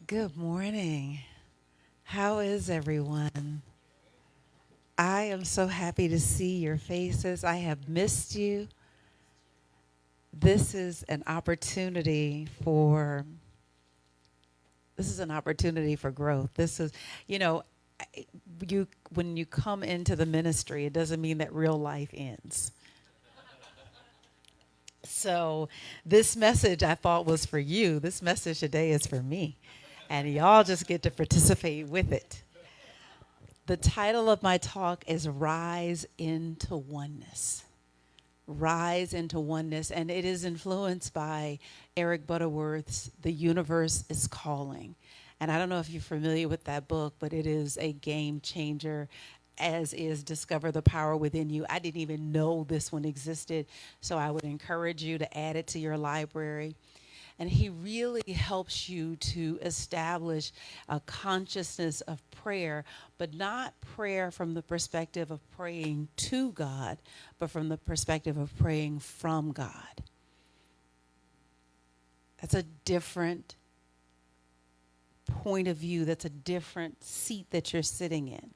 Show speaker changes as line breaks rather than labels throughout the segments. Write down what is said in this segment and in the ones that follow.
Good morning. How is everyone? I am so happy to see your faces. I have missed you. This is an opportunity for growth. This is, you know, you when you come into the ministry, it doesn't mean that real life ends. So, this message I thought was for you. This message today is for me. And y'all just get to participate with it. The title of my talk is Rise into Oneness. Rise into Oneness. And it is influenced by Eric Butterworth's The Universe is Calling. And I don't know if you're familiar with that book, but it is a game changer, as is Discover the Power Within You. I didn't even know this one existed, so I would encourage you to add it to your library. And he really helps you to establish a consciousness of prayer, but not prayer from the perspective of praying to God, but from the perspective of praying from God. That's a different point of view. That's a different seat that you're sitting in.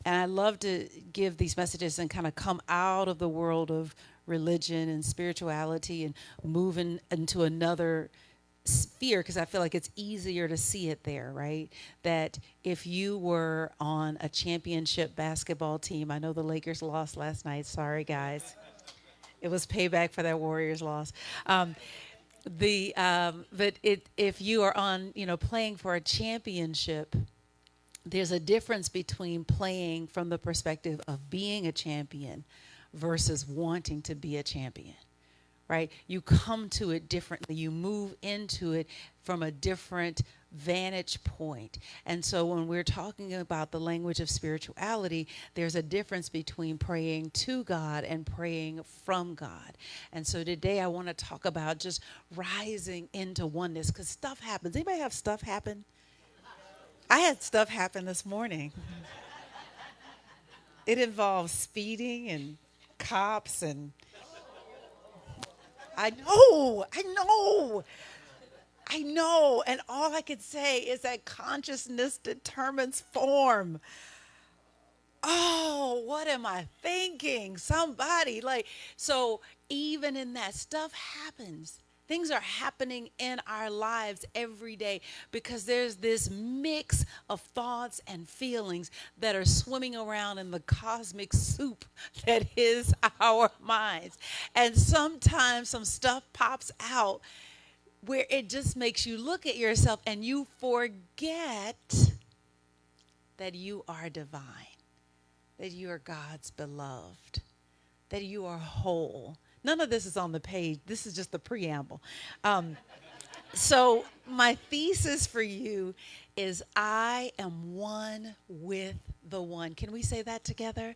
And I love to give these messages and kind of come out of the world of religion and spirituality and move into another sphere, because I feel like it's easier to see it there, right? That if you were on a championship basketball team, I know the Lakers lost last night. Sorry, guys. It was payback for that Warriors loss. If you are on, playing for a championship, there's a difference between playing from the perspective of being a champion versus wanting to be a champion, right? You come to it differently. You move into it from a different vantage point. And so when we're talking about the language of spirituality, there's a difference between praying to God and praying from God. And so today I want to talk about just rising into oneness, because stuff happens. Anybody have stuff happen? I had stuff happen this morning. It involves speeding and cops, and I know. And all I could say is that consciousness determines form. Oh, what am I thinking? Somebody so even in that, stuff happens. Things are happening in our lives every day because there's this mix of thoughts and feelings that are swimming around in the cosmic soup that is our minds. And sometimes some stuff pops out where it just makes you look at yourself and you forget that you are divine, that you are God's beloved, that you are whole. None of this is on the page. This is just the preamble. So my thesis for you is I am one with the one. Can we say that together?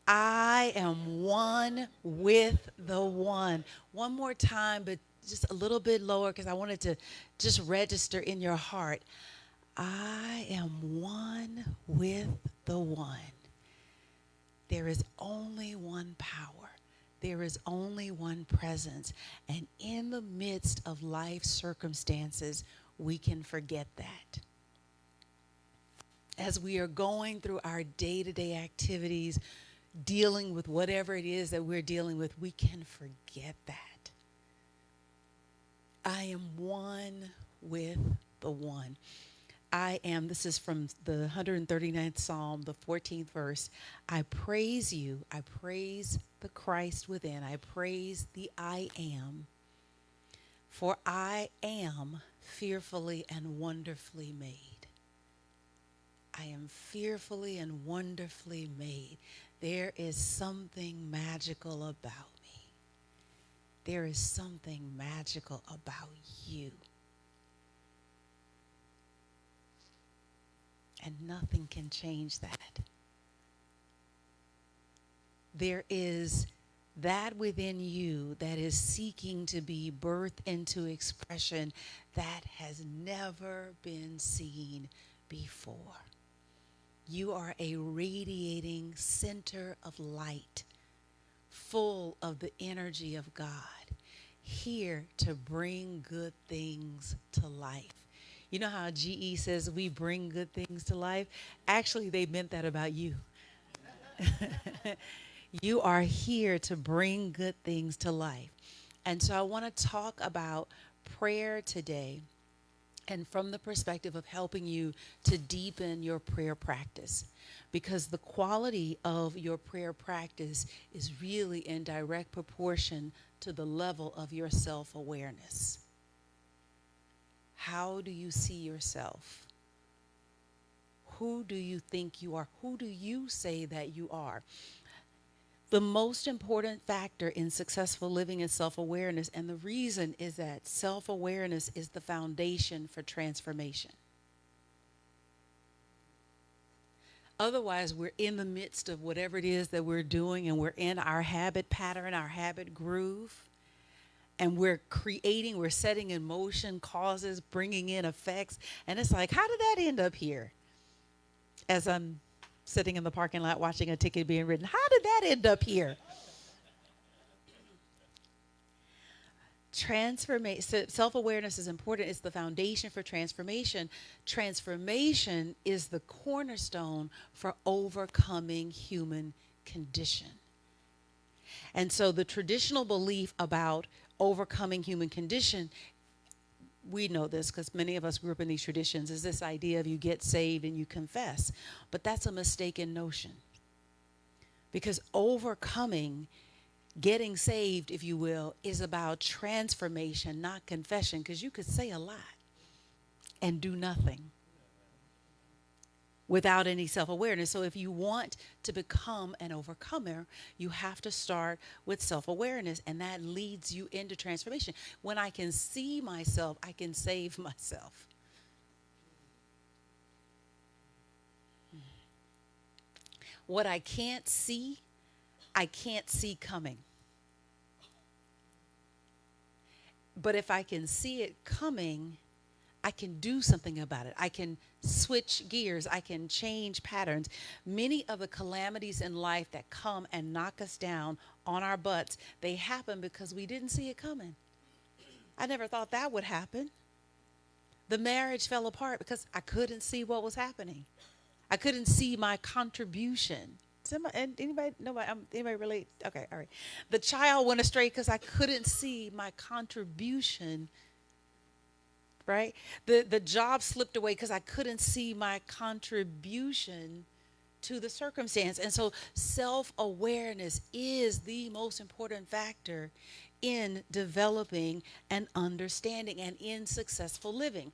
I am one with the one. One more time, but just a little bit lower, because I wanted to just register in your heart. I am one with the one. There is only one power. There is only one presence. And in the midst of life circumstances, we can forget that. As we are going through our day-to-day activities, dealing with whatever it is that we're dealing with, we can forget that. I am one with the one. This is from the 139th Psalm, the 14th verse. I praise you. I praise the Christ within. I praise the I am. For I am fearfully and wonderfully made. I am fearfully and wonderfully made. There is something magical about me. There is something magical about you. And nothing can change that. There is that within you that is seeking to be birthed into expression that has never been seen before. You are a radiating center of light, full of the energy of God, here to bring good things to life. You know how GE says we bring good things to life? Actually, they meant that about you. You are here to bring good things to life. And so I want to talk about prayer today, and from the perspective of helping you to deepen your prayer practice. Because the quality of your prayer practice is really in direct proportion to the level of your self awareness. How do you see yourself? Who do you think you are? Who do you say that you are? The most important factor in successful living is self-awareness, and the reason is that self-awareness is the foundation for transformation. Otherwise, we're in the midst of whatever it is that we're doing, and we're in our habit pattern, our habit groove, and we're setting in motion causes, bringing in effects, and it's like, how did that end up here? As I'm sitting in the parking lot watching a ticket being written, how did that end up here? Transformation, self-awareness is important. It's the foundation for transformation. Transformation is the cornerstone for overcoming human condition. And so the traditional belief about overcoming human condition, we know this because many of us grew up in these traditions, is this idea of you get saved and you confess. But that's a mistaken notion. Because overcoming, getting saved, if you will, is about transformation, not confession. Because you could say a lot and do nothing without any self-awareness. So if you want to become an overcomer, you have to start with self-awareness, and that leads you into transformation. When I can see myself, I can save myself. What I can't see coming. But if I can see it coming, I can do something about it. I can switch gears. I can change patterns. Many of the calamities in life that come and knock us down on our butts, they happen because we didn't see it coming. I never thought that would happen. The marriage fell apart because I couldn't see what was happening. I couldn't see my contribution. Anybody relate? Okay, all right. The child went astray because I couldn't see my contribution. Right? The job slipped away because I couldn't see my contribution to the circumstance. And so self-awareness is the most important factor in developing and understanding and in successful living.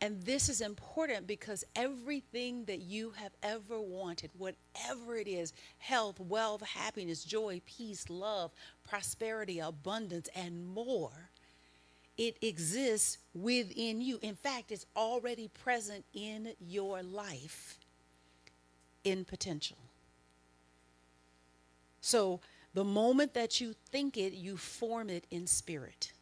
And this is important because everything that you have ever wanted, whatever it is, health, wealth, happiness, joy, peace, love, prosperity, abundance, and more, it exists within you. In fact, it's already present in your life in potential. So the moment that you think it, you form it in spirit.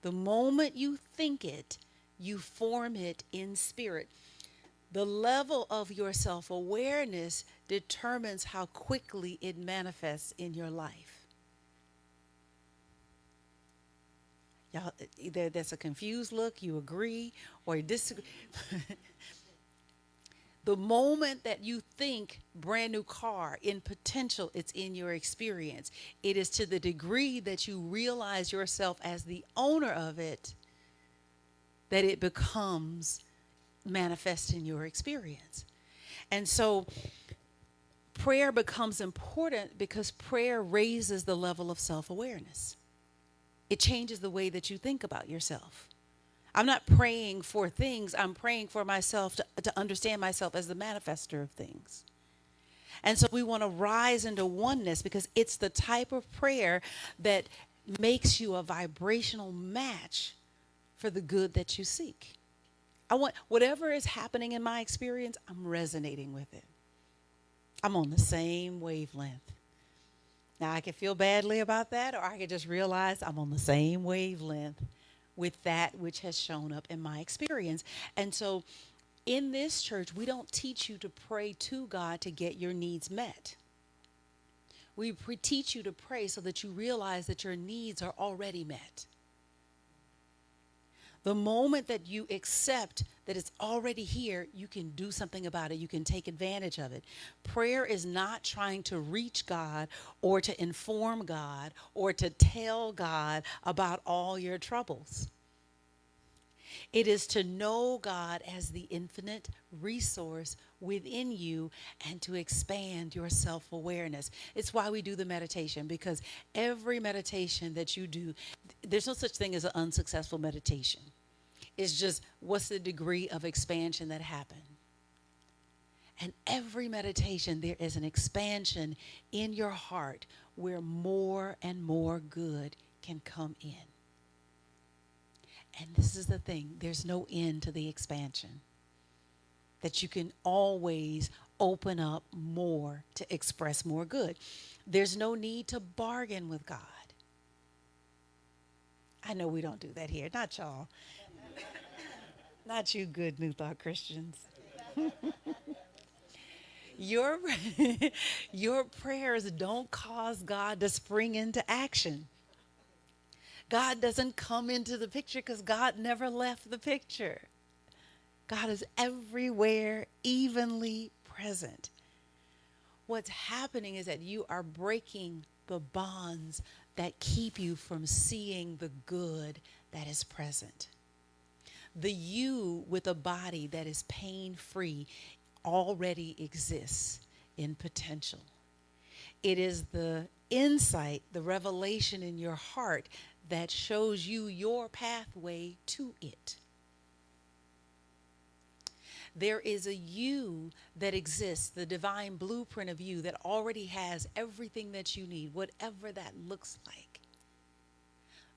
The moment you think it, you form it in spirit. The level of your self-awareness determines how quickly it manifests in your life. Y'all, either that's a confused look, you agree, or you disagree. The moment that you think brand new car, in potential, it's in your experience. It is to the degree that you realize yourself as the owner of it that it becomes manifest in your experience. And so prayer becomes important because prayer raises the level of self-awareness. It changes the way that you think about yourself. I'm not praying for things. I'm praying for myself to understand myself as the manifester of things. And so we want to rise into oneness because it's the type of prayer that makes you a vibrational match for the good that you seek. I want whatever is happening in my experience, I'm resonating with it. I'm on the same wavelength. Now, I could feel badly about that, or I could just realize I'm on the same wavelength with that which has shown up in my experience. And so in this church, we don't teach you to pray to God to get your needs met. We teach you to pray so that you realize that your needs are already met. The moment that you accept that it's already here, you can do something about it. You can take advantage of it. Prayer is not trying to reach God or to inform God or to tell God about all your troubles. It is to know God as the infinite resource within you and to expand your self awareness. It's why we do the meditation, because every meditation that you do, there's no such thing as an unsuccessful meditation. It's just what's the degree of expansion that happened. And every meditation, there is an expansion in your heart where more and more good can come in. And this is the thing, there's no end to the expansion. That you can always open up more to express more good. There's no need to bargain with God. I know we don't do that here, not y'all. Not you good New Thought Christians. Your, your prayers don't cause God to spring into action. God doesn't come into the picture because God never left the picture. God is everywhere, evenly present. What's happening is that you are breaking the bonds that keep you from seeing the good that is present. The you with a body that is pain-free already exists in potential. It is the insight, the revelation in your heart that shows you your pathway to it. There is a you that exists, the divine blueprint of you that already has everything that you need, whatever that looks like.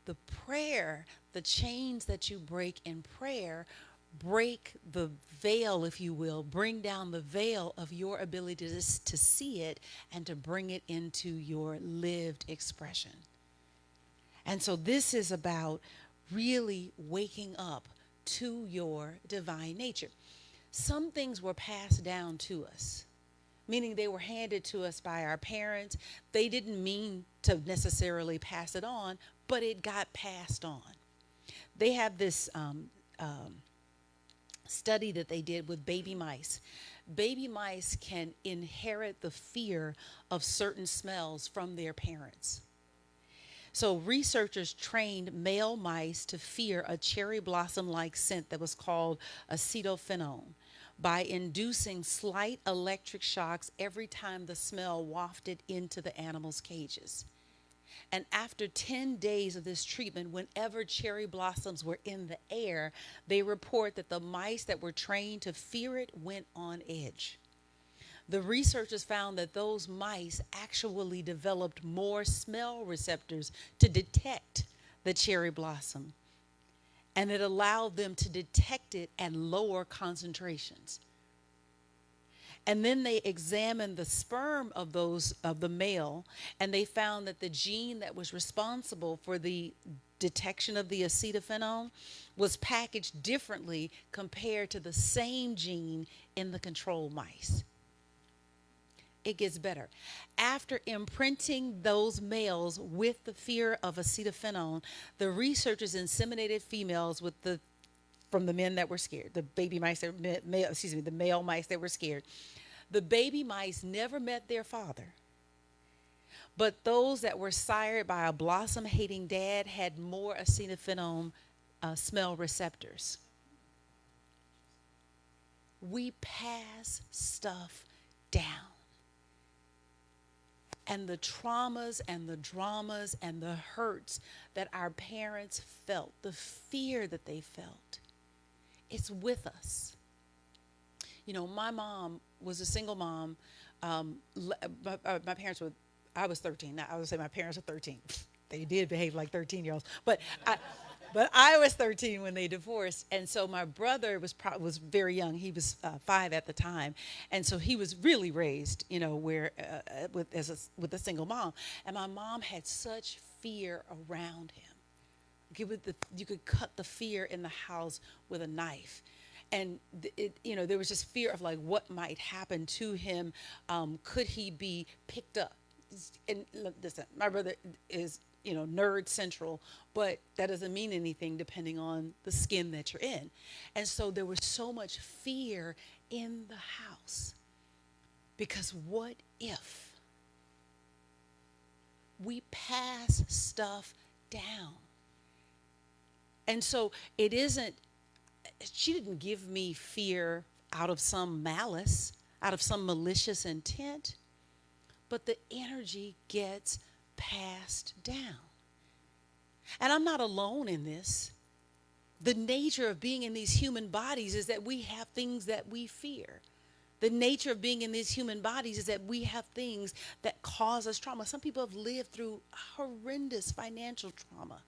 The prayer, the chains that you break in prayer, break the veil, if you will, bring down the veil of your ability to see it and to bring it into your lived expression. And so this is about really waking up to your divine nature. Some things were passed down to us, meaning they were handed to us by our parents. They didn't mean to necessarily pass it on, but it got passed on. They have this study that they did with baby mice. Baby mice can inherit the fear of certain smells from their parents. So researchers trained male mice to fear a cherry blossom-like scent that was called acetophenone by inducing slight electric shocks every time the smell wafted into the animals' cages. And after 10 days of this treatment, whenever cherry blossoms were in the air, they report that the mice that were trained to fear it went on edge. The researchers found that those mice actually developed more smell receptors to detect the cherry blossom, and it allowed them to detect it at lower concentrations. And then they examined the sperm of the male, and they found that the gene that was responsible for the detection of the acetophenone was packaged differently compared to the same gene in the control mice. It gets better. After imprinting those males with the fear of acetophenone, the researchers inseminated females from the men that were scared, the baby mice, the male mice that were scared. The baby mice never met their father, but those that were sired by a blossom-hating dad had more acetophenone smell receptors. We pass stuff down. And the traumas and the dramas and the hurts that our parents felt, the fear that they felt, it's with us. You know, my mom was a single mom. My parents were, I was 13. Now, I would say my parents were 13. They did behave like 13-year-olds. But I was 13 when they divorced. And so my brother was very young. He was 5 at the time. And so he was really raised, you know, with a single mom. And my mom had such fear around him. You could cut the fear in the house with a knife. And there was just fear of like what might happen to him. Could he be picked up? And listen, my brother is, nerd central, but that doesn't mean anything depending on the skin that you're in. And so there was so much fear in the house because what if we pass stuff down? And so it isn't, she didn't give me fear out of some malice, out of some malicious intent, but the energy gets passed down. And I'm not alone in this. The nature of being in these human bodies is that we have things that we fear. The nature of being in these human bodies is that we have things that cause us trauma. Some people have lived through horrendous financial trauma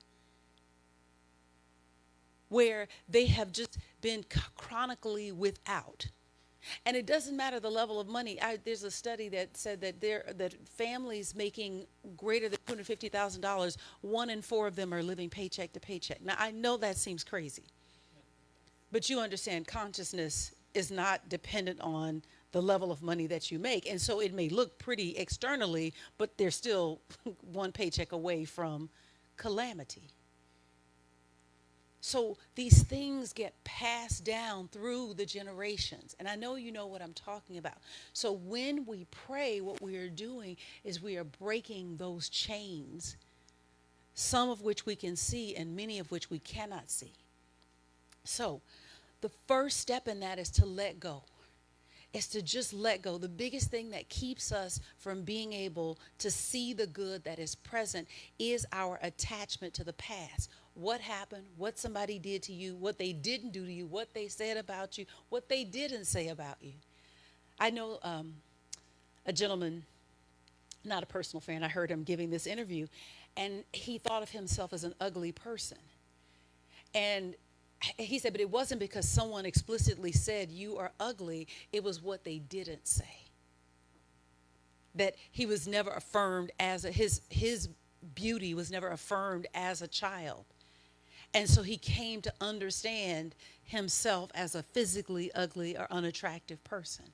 where they have just been chronically without. And it doesn't matter the level of money. There's a study that said that families making greater than $250,000, 1 in 4 of them are living paycheck to paycheck. Now, I know that seems crazy, but you understand consciousness is not dependent on the level of money that you make. And so it may look pretty externally, but they're still one paycheck away from calamity. So these things get passed down through the generations. And I know you know what I'm talking about. So when we pray, what we are doing is we are breaking those chains, some of which we can see and many of which we cannot see. So the first step in that is to let go. Is to just let go. The biggest thing that keeps us from being able to see the good that is present is our attachment to the past. What happened, what somebody did to you, what they didn't do to you, what they said about you, what they didn't say about you. I know a gentleman, not a personal friend, I heard him giving this interview, and he thought of himself as an ugly person. And he said, but it wasn't because someone explicitly said you are ugly, it was what they didn't say. That he was never affirmed as his beauty was never affirmed as a child. And so he came to understand himself as a physically ugly or unattractive person.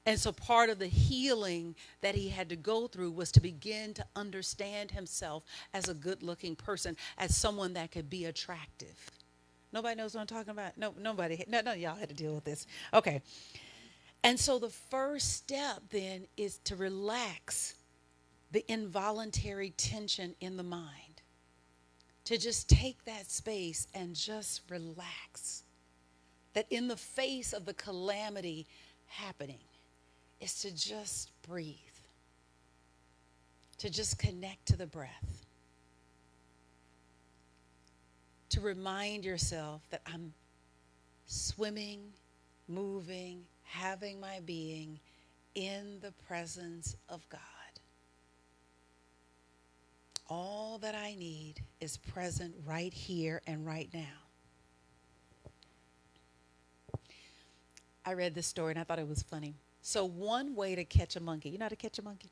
And so part of the healing that he had to go through was to begin to understand himself as a good-looking person, as someone that could be attractive. Nobody knows what I'm talking about? No, nobody. No, y'all had to deal with this. Okay. And so the first step then is to relax the involuntary tension in the mind. To just take that space and just relax. That in the face of the calamity happening is to just breathe. To just connect to the breath. To remind yourself that I'm swimming, moving, having my being in the presence of God. All that I need is present right here and right now. I read this story and I thought it was funny. So one way to catch a monkey, you know how to catch a monkey?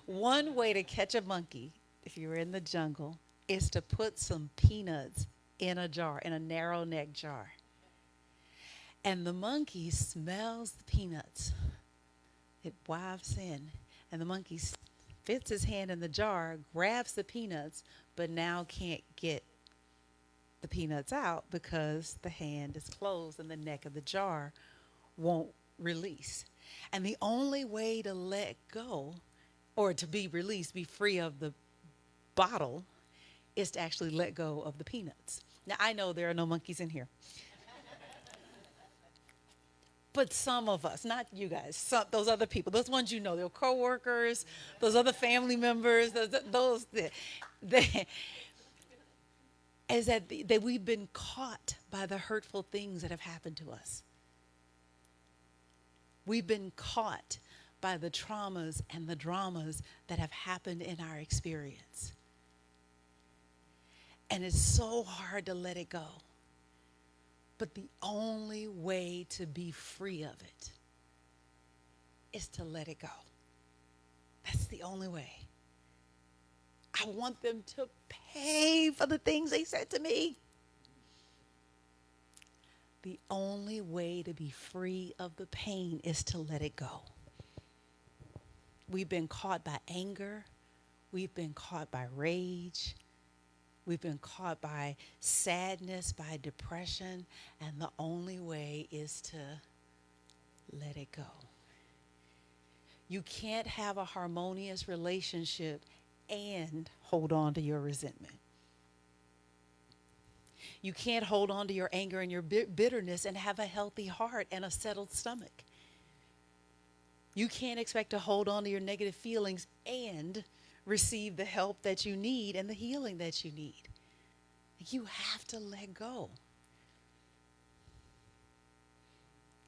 One way to catch a monkey, if you're in the jungle, is to put some peanuts in a jar, in a narrow neck jar. And the monkey smells the peanuts. It wafts in. And the monkey fits his hand in the jar, grabs the peanuts, but now can't get the peanuts out because the hand is closed and the neck of the jar won't release. And the only way to let go, or to be released, be free of the bottle, is to actually let go of the peanuts. Now, I know there are no monkeys in here. But some of us, not you guys, those other people, those ones you know, their coworkers, those other family members, those is that we've been caught by the hurtful things that have happened to us. We've been caught by the traumas and the dramas that have happened in our experience. And it's so hard to let it go. But the only way to be free of it is to let it go. That's the only way. I want them to pay for the things they said to me. The only way to be free of the pain is to let it go. We've been caught by anger. We've been caught by rage. We've been caught by sadness, by depression, and the only way is to let it go. You can't have a harmonious relationship and hold on to your resentment. You can't hold on to your anger and your bitterness and have a healthy heart and a settled stomach. You can't expect to hold on to your negative feelings and receive the help that you need and the healing that you need. You have to let go.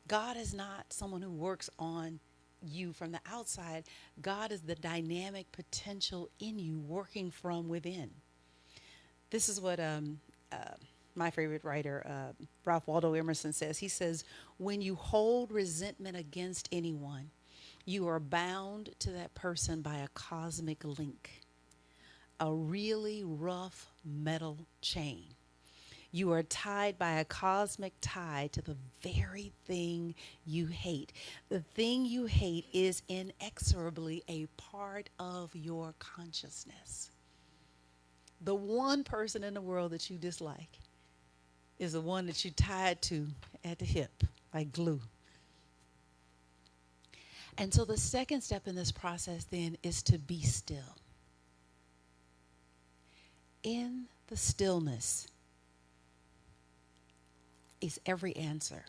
God is not someone who works on you from the outside. God is the dynamic potential in you working from within. This is what my favorite writer, Ralph Waldo Emerson, says. He says, when you hold resentment against anyone, you are bound to that person by a cosmic link, a really rough metal chain. You are tied by a cosmic tie to the very thing you hate. The thing you hate is inexorably a part of your consciousness. The one person in the world that you dislike is the one that you tied to at the hip, like glue. And so the second step in this process then is to be still. In the stillness is every answer.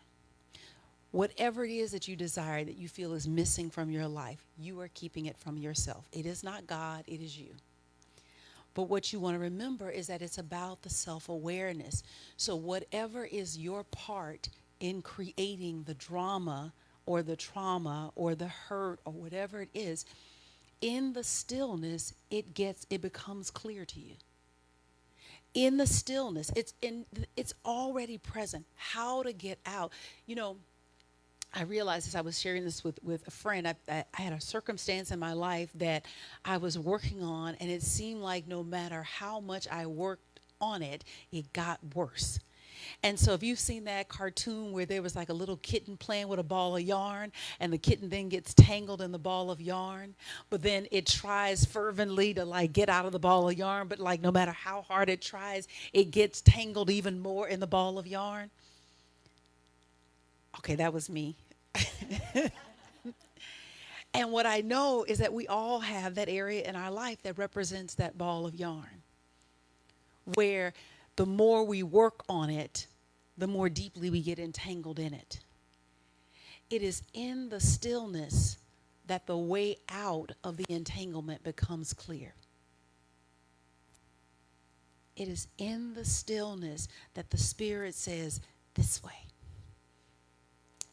Whatever it is that you desire that you feel is missing from your life, you are keeping it from yourself. It is not God, it is you. But what you want to remember is that it's about the self-awareness. So whatever is your part in creating the drama or the trauma or the hurt or whatever it is, in the stillness, it becomes clear to you. In the stillness, it's already present. How to get out. You know, I realized as I was sharing this with a friend, I had a circumstance in my life that I was working on, and it seemed like no matter how much I worked on it, it got worse. And so if you've seen that cartoon where there was like a little kitten playing with a ball of yarn, and the kitten then gets tangled in the ball of yarn, but then it tries fervently to like get out of the ball of yarn, but like no matter how hard it tries, it gets tangled even more in the ball of yarn. Okay, that was me. And what I know is that we all have that area in our life that represents that ball of yarn, where the more we work on it, the more deeply we get entangled in it. It is in the stillness that the way out of the entanglement becomes clear. It is in the stillness that the Spirit says, this way.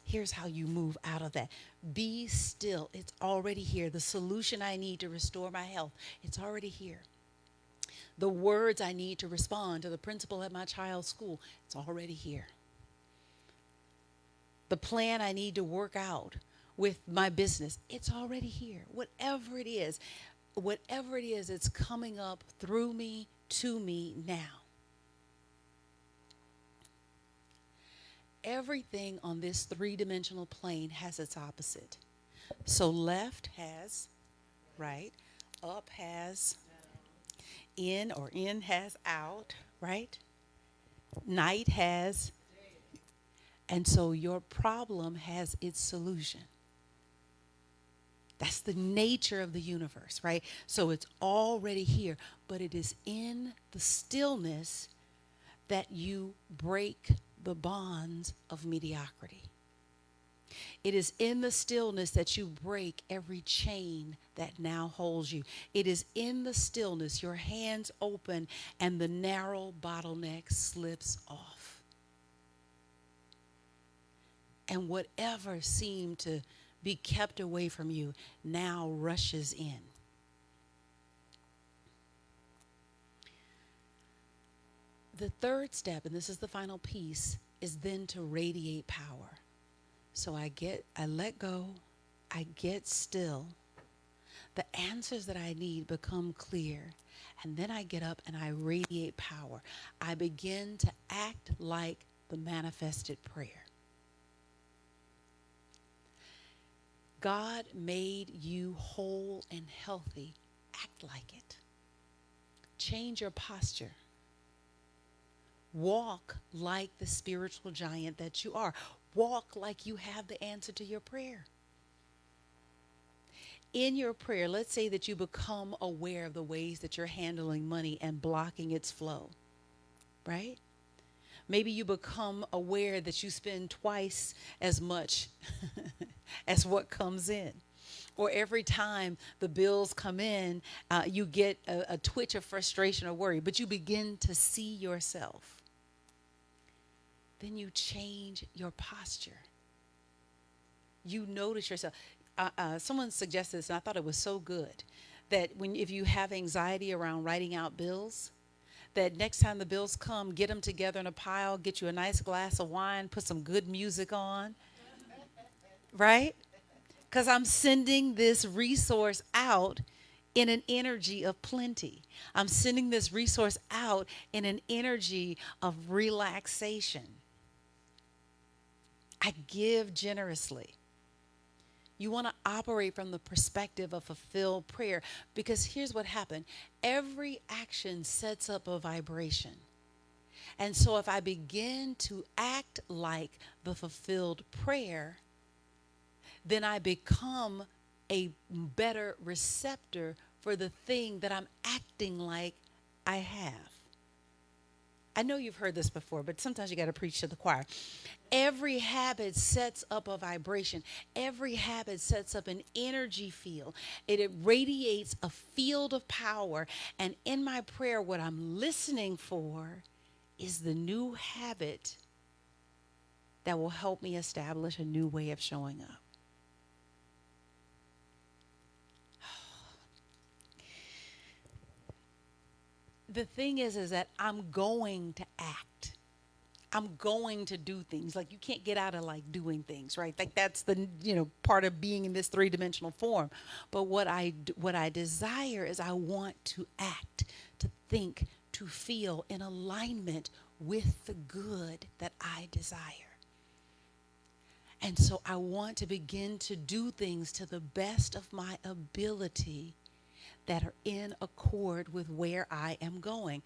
Here's how you move out of that. Be still. It's already here. The solution I need to restore my health, it's already here. The words I need to respond to the principal at my child's school, it's already here. The plan I need to work out with my business, it's already here. Whatever it is, it's coming up through me, to me now. Everything on this three-dimensional plane has its opposite. So left has right, up has in, or in has out, right? Night has, and so your problem has its solution. That's the nature of the universe, right? So it's already here, but it is in the stillness that you break the bonds of mediocrity. It is in the stillness that you break every chain that now holds you. It is in the stillness your hands open and the narrow bottleneck slips off. And whatever seemed to be kept away from you now rushes in. The third step, and this is the final piece, is then to radiate power. So I let go, I get still. The answers that I need become clear. And then I get up and I radiate power. I begin to act like the manifested prayer. God made you whole and healthy act like it. Change your posture. Walk like the spiritual giant that you are. Walk like you have the answer to your prayer. In your prayer, let's say that you become aware of the ways that you're handling money and blocking its flow, right? Maybe you become aware that you spend twice as much as what comes in. Or every time the bills come in, you get a twitch of frustration or worry, but you begin to see yourself. Then you change your posture. You notice yourself. Someone suggested this, and I thought it was so good, that if you have anxiety around writing out bills, that next time the bills come, get them together in a pile, get you a nice glass of wine, put some good music on, right? Because I'm sending this resource out in an energy of plenty. I'm sending this resource out in an energy of relaxation. I give generously. You want to operate from the perspective of fulfilled prayer, because here's what happened. Every action sets up a vibration. And so if I begin to act like the fulfilled prayer, then I become a better receptor for the thing that I'm acting like I have. I know you've heard this before, but sometimes you got to preach to the choir. Every habit sets up a vibration. Every habit sets up an energy field. It radiates a field of power. And in my prayer, what I'm listening for is the new habit that will help me establish a new way of showing up. The thing is that I'm going to act. I'm going to do things. Like, you can't get out of like doing things, right? Like, that's the, part of being in this three-dimensional form. But what I desire is I want to act, to think, to feel in alignment with the good that I desire. And so I want to begin to do things to the best of my ability that are in accord with where I am going.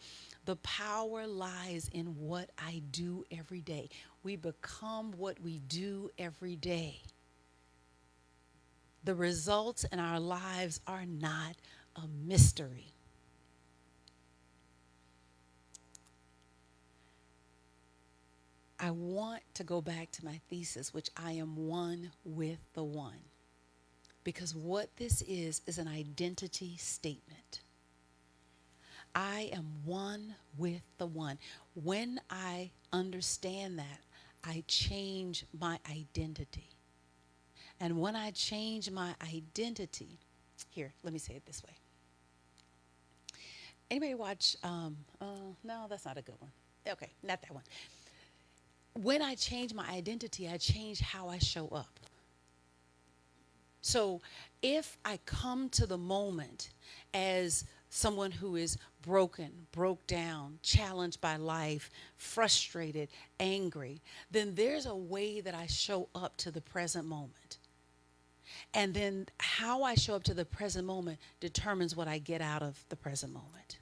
The power lies in what I do every day. We become what we do every day. The results in our lives are not a mystery. I want to go back to my thesis, which I am one with the one. Because what this is an identity statement. I am one with the one. When I understand that, I change my identity. And when I change my identity, here, let me say it this way. Anybody watch, no, that's not a good one. Okay, not that one. When I change my identity, I change how I show up. So if I come to the moment as someone who is broken, broke down, challenged by life, frustrated, angry, then there's a way that I show up to the present moment. And then how I show up to the present moment determines what I get out of the present moment.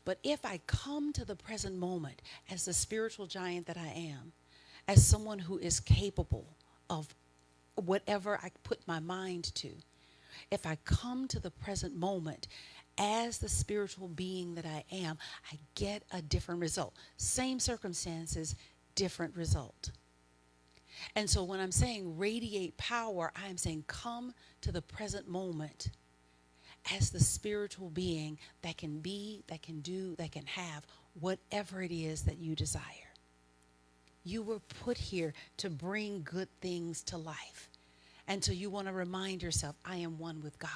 But if I come to the present moment as the spiritual giant that I am, as someone who is capable of whatever I put my mind to, if I come to the present moment as the spiritual being that I am, I get a different result. Same circumstances, different result. And so when I'm saying radiate power, I'm saying come to the present moment as the spiritual being that can be, that can do, that can have whatever it is that you desire. You were put here to bring good things to life. And so you want to remind yourself, I am one with God.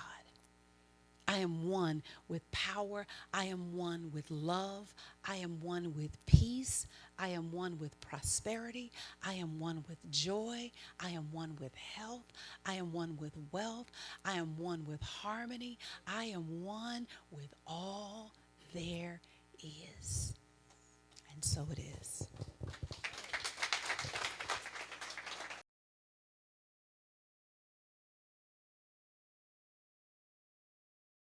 I am one with power. I am one with love. I am one with peace. I am one with prosperity. I am one with joy. I am one with health. I am one with wealth. I am one with harmony. I am one with all there is. And so it is.